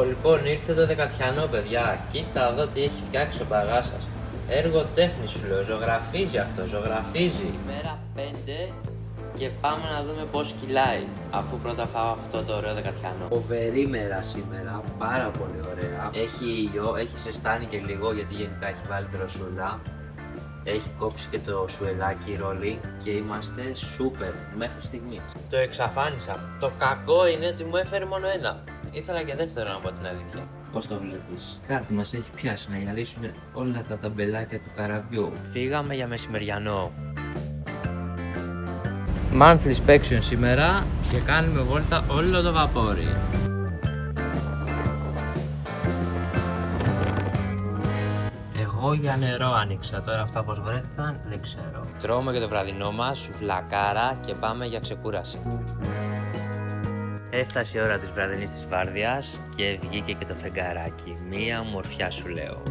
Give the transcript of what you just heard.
Λοιπόν, ήρθε το δεκατιανό, παιδιά. Κοίτα εδώ τι έχει φτιάξει ο παγάσας. Έργο τέχνης σου λέω, ζωγραφίζει αυτό, ζωγραφίζει. Μέρα 5 και πάμε να δούμε πώς κυλάει. Αφού πρώτα φάω αυτό το ωραίο δεκατιανό. Φοβερή μέρα σήμερα, πάρα πολύ ωραία. Έχει ήλιο, έχει ζεστάνει και λίγο γιατί γενικά έχει βάλει δροσούλα. Έχει κόψει και το σουελάκι ρόλι και είμαστε σούπερ μέχρι στιγμής. Το εξαφάνισα. Το κακό είναι ότι μου έφερε μόνο ένα. Ήθελα και δεύτερο να πω την αλήθεια. Πώς το βλέπεις? Κάτι μας έχει πιάσει να γυαλίσουμε όλα τα ταμπελάκια του καραβιού. Φύγαμε για μεσημεριανό. Monthly inspection σήμερα και κάνουμε βόλτα όλο το βαπόρι. Εγώ για νερό άνοιξα, τώρα αυτά πως βρέθηκαν δεν ξέρω. Τρώμε και το βραδινό μας, σουφλακάρα και πάμε για ξεκούραση. Έφτασε η ώρα της βραδινής της βάρδιας και βγήκε και το φεγγαράκι. Μία ομορφιά σου λέω.